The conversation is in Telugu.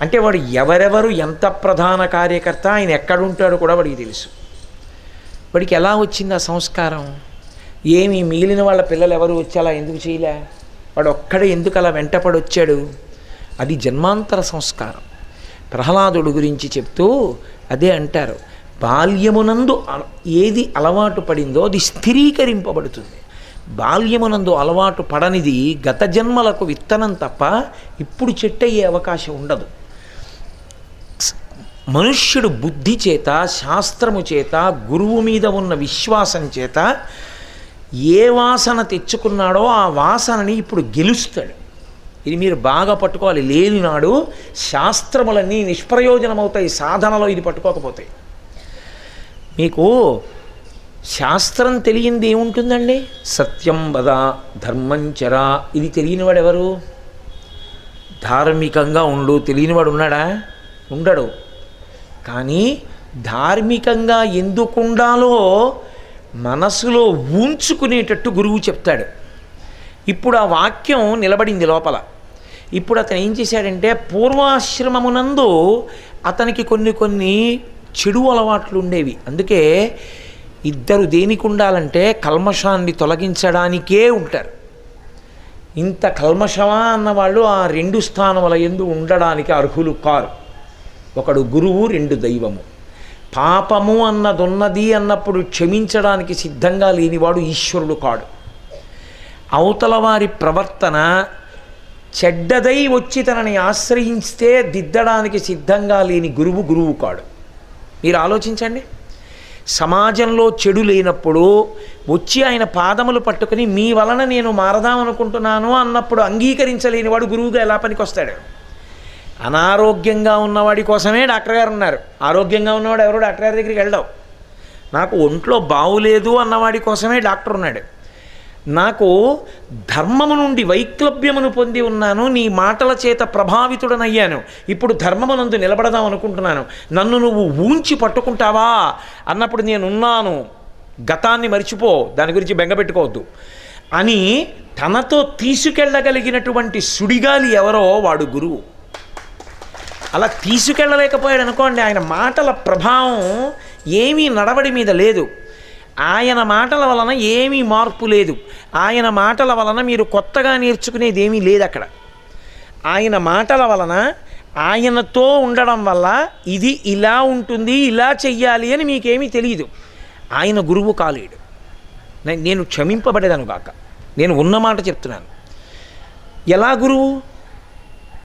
అంటే వాడు ఎవరెవరు ఎంత ప్రధాన కార్యకర్త, ఆయన ఎక్కడుంటాడో కూడా వాడికి తెలుసు. వాడికి ఎలా వచ్చింది ఆ సంస్కారం? ఏమి మిగిలిన వాళ్ళ పిల్లలు ఎవరు వచ్చి అలా ఎందుకు చేయలే? వాడు ఒక్కడే ఎందుకు అలా వెంటపడి వచ్చాడు? అది జన్మాంతర సంస్కారం. ప్రహ్లాదుడు గురించి చెప్తూ అదే అంటారు, బాల్యమునందు ఏది అలవాటు పడిందో అది స్థిరీకరింపబడుతుంది. బాల్యమునందు అలవాటు పడనిది గత జన్మలకు విత్తనం తప్ప ఇప్పుడు చెట్టు అయ్యే అవకాశం ఉండదు. మనుష్యుడు బుద్ధి చేత, శాస్త్రము చేత, గురువు మీద ఉన్న విశ్వాసం చేత ఏ వాసన తెచ్చుకున్నాడో ఆ వాసనని ఇప్పుడు గెలుస్తాడు. ఇది మీరు బాగా పట్టుకోవాలి. లేనినాడు శాస్త్రములన్నీ నిష్ప్రయోజనమవుతాయి సాధనలో ఇది పట్టుకోకపోతాయి. మీకు శాస్త్రం తెలియంది ఏముంటుందండి? సత్యం వద, ధర్మం చర. ఇది తెలియనివాడు ఎవరు? ధార్మికంగా ఉండు తెలియనివాడు ఉన్నాడా? ఉండడు. కానీ ధార్మికంగా ఎందుకు ఉండాలో మనసులో ఊంచుకునేటట్టు గురువు చెప్తాడు. ఇప్పుడు ఆ వాక్యం నిలబడింది లోపల. ఇప్పుడు అతను ఏం చేశాడంటే, పూర్వాశ్రమమునందు అతనికి కొన్ని చెడు అలవాట్లు ఉండేవి. అందుకే ఇద్దరు దేనికి ఉండాలంటే కల్మషాన్ని తొలగించడానికే ఉంటారు. ఇంత కల్మషమా అన్నవాళ్ళు ఆ 2 స్థానముల యందు ఉండడానికి అర్హులు కారు. ఒకడు గురువు, 2 దైవము. పాపము అన్నదున్నది అన్నప్పుడు క్షమించడానికి సిద్ధంగా లేనివాడు ఈశ్వరుడు కాడు. అవతల వారి ప్రవర్తన చెడ్డదై వచ్చి తనని ఆశ్రయిస్తే దిద్దడానికి సిద్ధంగా లేని గురువు కాడు. మీరు ఆలోచించండి. సమాజంలో చెడు లేనప్పుడు వచ్చి ఆయన పాదములు పట్టుకుని మీ వలన నేను మారదామనుకుంటున్నాను అన్నప్పుడు అంగీకరించలేనివాడు గురువుగా ఎలా పనికొస్తాడు? అనారోగ్యంగా ఉన్నవాడి కోసమే డాక్టర్ గారు ఉన్నారు. ఆరోగ్యంగా ఉన్నవాడు ఎవరో డాక్టర్ గారి దగ్గరికి వెళ్ళావు. నాకు ఒంట్లో బాగులేదు అన్నవాడి కోసమే డాక్టర్ ఉన్నాడు. నాకు ధర్మము నుండి వైక్లభ్యమును పొంది ఉన్నాను, నీ మాటల చేత ప్రభావితుడనయ్యాను, ఇప్పుడు ధర్మమునందు నిలబడదాం అనుకుంటున్నాను, నన్ను నువ్వు ఊంచి పట్టుకుంటావా అన్నప్పుడు నేనున్నాను, గతాన్ని మరిచిపో, దాని గురించి బెంగపెట్టుకోవద్దు అని తనతో తీసుకెళ్ళగలిగినటువంటి సుడిగాలి ఎవరో వాడు గురువు. అలా తీసుకెళ్ళలేకపోయాడు అనుకోండి, ఆయన మాటల ప్రభావం ఏమీ నడవడి మీద లేదు. ఆయన మాటల వలన ఏమీ మార్పు లేదు. ఆయన మాటల వలన మీరు కొత్తగా నేర్చుకునేది ఏమీ లేదు అక్కడ. ఆయన మాటల వలన, ఆయనతో ఉండడం వల్ల ఇది ఇలా ఉంటుంది, ఇలా చెయ్యాలి అని మీకేమీ తెలియదు. ఆయన గురువు కాలేడు. నేను క్షమింపబడేదాను కాక నేను ఉన్న మాట చెప్తున్నాను. ఎలా గురువు?